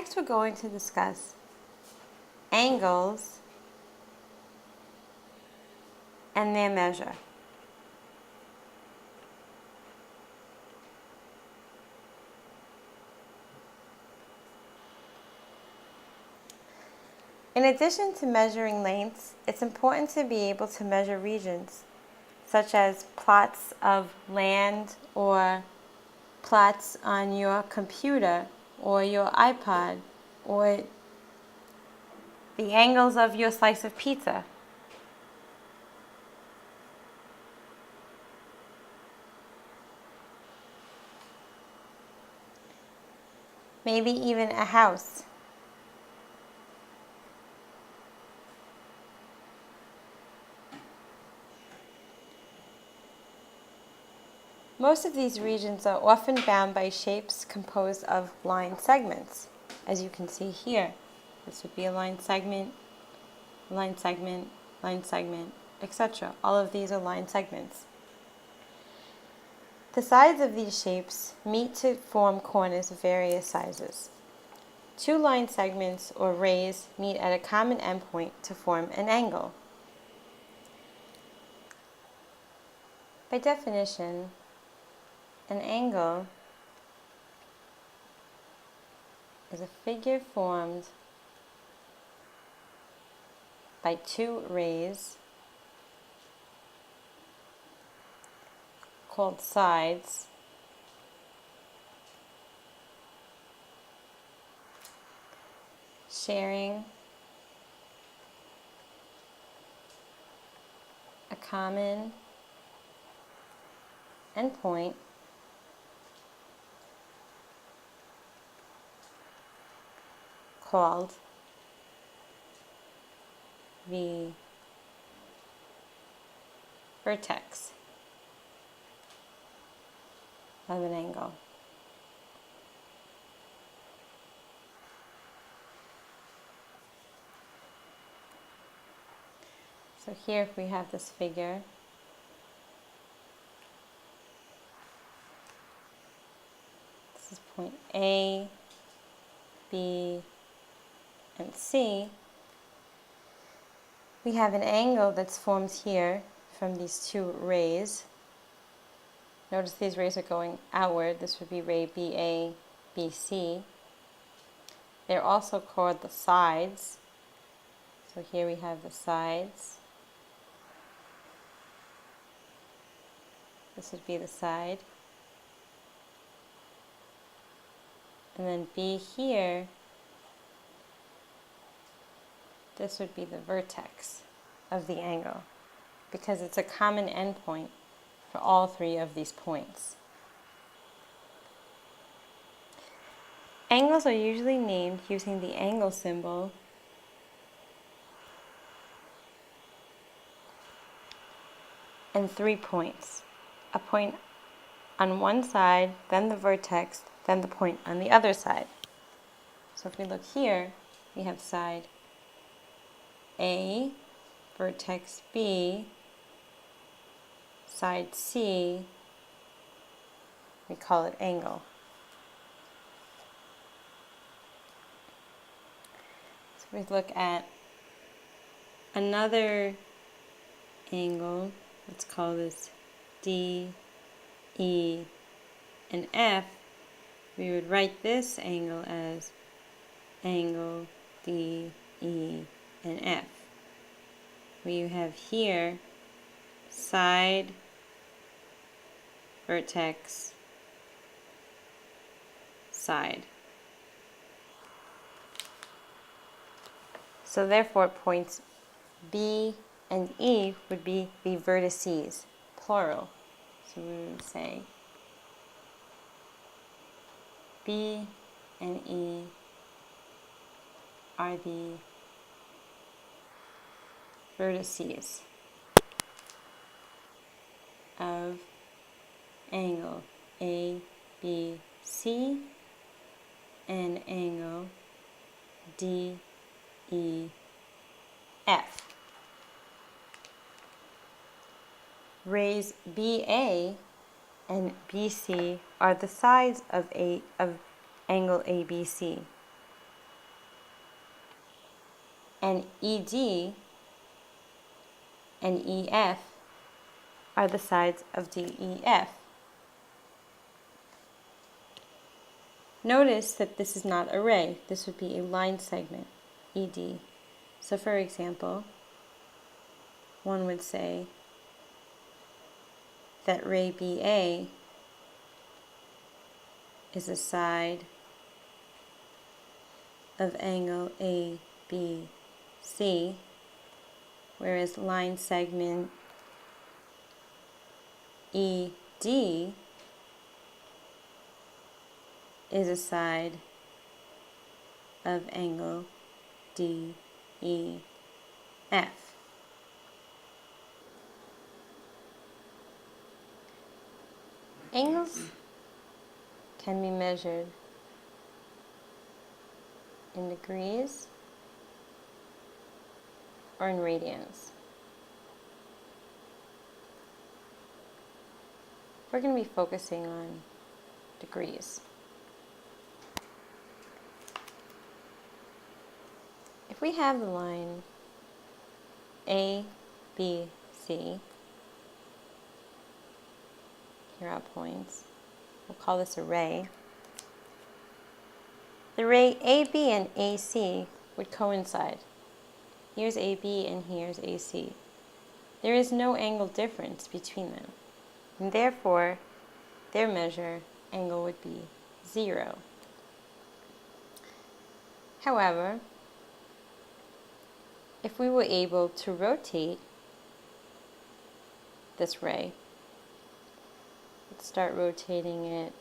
Next we're going to discuss angles and their measure. In addition to measuring lengths, it's important to be able to measure regions, such as plots of land or plots on your computer or your iPod or the angles of your slice of pizza. Maybe even a house. Most of these regions are often bound by shapes composed of line segments, as you can see here. This would be a line segment, line segment, line segment, etc. All of these are line segments. The sides of these shapes meet to form corners of various sizes. Two line segments or rays meet at a common endpoint to form an angle. By definition, an angle is a figure formed by two rays called sides sharing a common endpoint called the vertex of an angle. So here we have this figure. This is point A, B, and C. We have an angle that's formed here from these two rays. Notice these rays are going outward. This would be ray BA, BC. They're also called the sides. So here we have the sides. This would be the side. And then B here, this would be the vertex of the angle, because it's a common endpoint for all three of these points. Angles are usually named using the angle symbol and 3 points. A point on one side, then the vertex, then the point on the other side. So if we look here, we have side A, vertex B, side C, we call it angle. So we look at another angle, let's call this D, E, and F. We would write this angle as angle D, E, and F. We have here side, vertex, side. So therefore points B and E would be the vertices, plural. So we would say B and E are the vertices of angle A, B, C and angle D, E, F. Rays BA and BC are the sides of angle ABC. and ED and EF are the sides of DEF. Notice that this is not a ray. This would be a line segment, ED. So for example, one would say that ray BA is a side of angle ABC, whereas line segment ED is a side of angle DEF. Angles can be measured in degrees or in radians. We're going to be focusing on degrees. If we have the line A, B, C, here are points, we'll call this a ray. The ray AB and AC would coincide. Here's AB and here's AC. There is no angle difference between them, and therefore their measure angle would be 0. However, if we were able to rotate this ray, let's start rotating it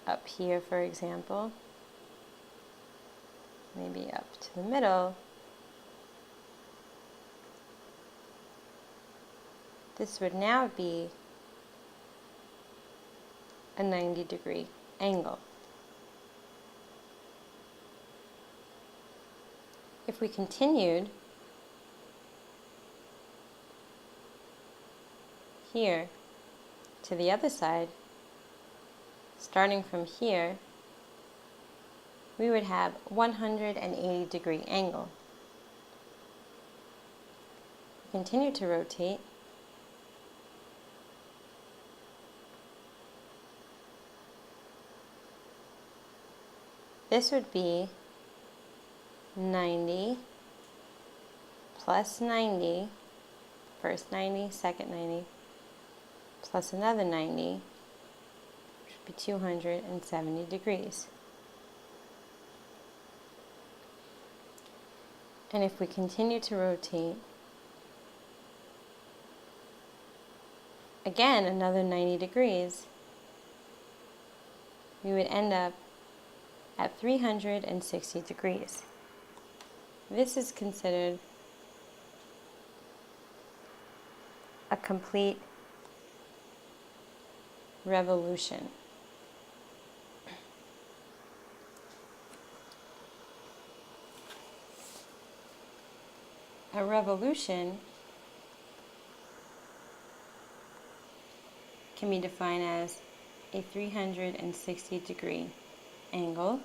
up here, for example, maybe up to the middle. This would now be a 90-degree angle. If we continued here to the other side, starting from here, we would have 180-degree angle. Continue to rotate. This would be 90 plus 90, first 90, second 90, plus another 90, which would be 270 degrees. And if we continue to rotate, again another 90 degrees, we would end up at 360 degrees. This is considered a complete revolution. A revolution can be defined as a 360-degree angle,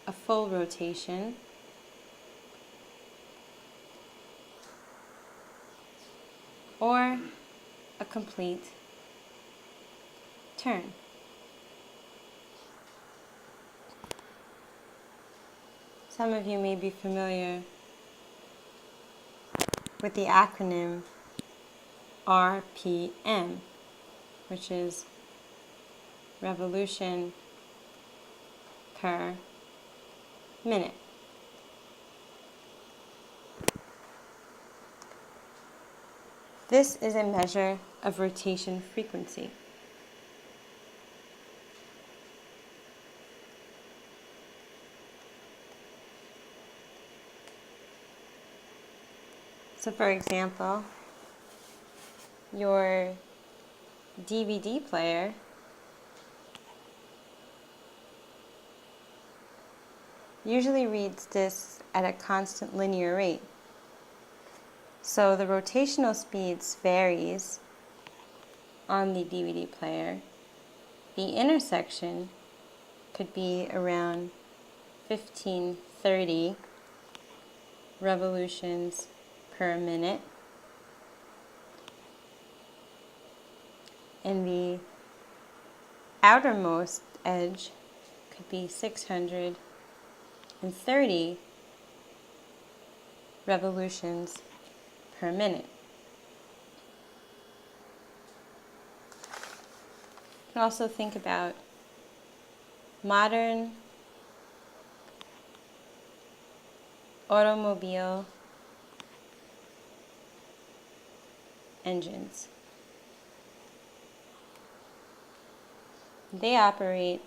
a full rotation, or a complete turn. Some of you may be familiar with the acronym RPM, which is revolution per minute. This is a measure of rotation frequency. So for example, your DVD player usually reads discs at a constant linear rate. So the rotational speeds varies on the DVD player. The intersection could be around 1530 revolutions per minute. And the outermost edge could be 630 revolutions per minute. You can also think about modern automobile engines. They operate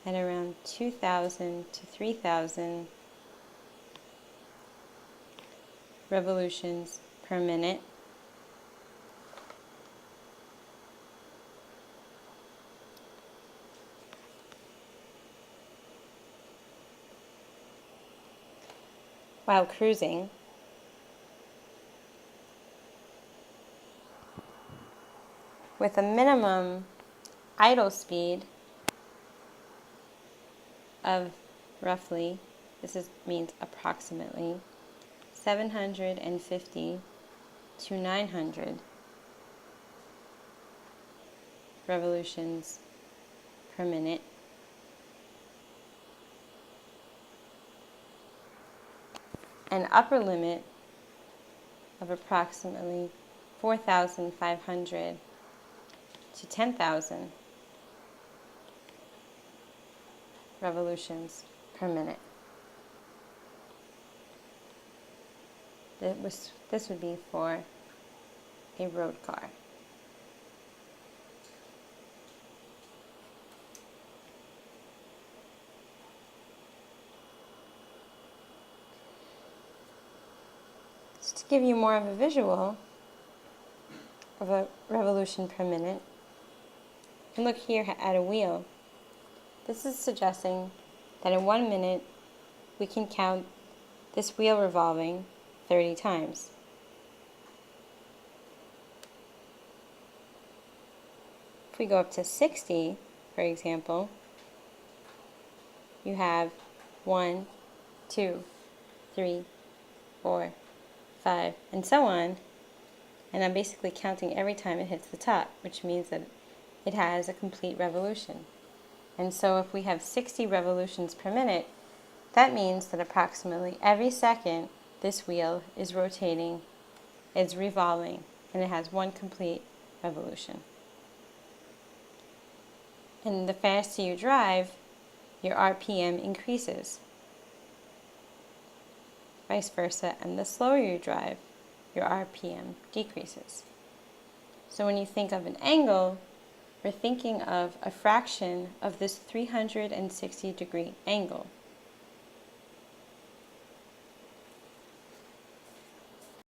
at around 2,000 to 3,000 revolutions per minute. While cruising, with a minimum idle speed of roughly, means approximately 750 to 900 revolutions per minute. An upper limit of approximately 4,500 to 10,000 revolutions per minute. This would be for a road car. Just to give you more of a visual of a revolution per minute, you can look here at a wheel. This is suggesting that in 1 minute we can count this wheel revolving 30 times. If we go up to 60, for example, you have 1, 2, 3, 4, 5, and so on. And I'm basically counting every time it hits the top, which means that it has a complete revolution. And so if we have 60 revolutions per minute, that means that approximately every second this wheel is rotating, it's revolving, and it has one complete revolution. And the faster you drive, your RPM increases. Vice versa, and the slower you drive, your RPM decreases. So when you think of an angle, we're thinking of a fraction of this 360-degree angle.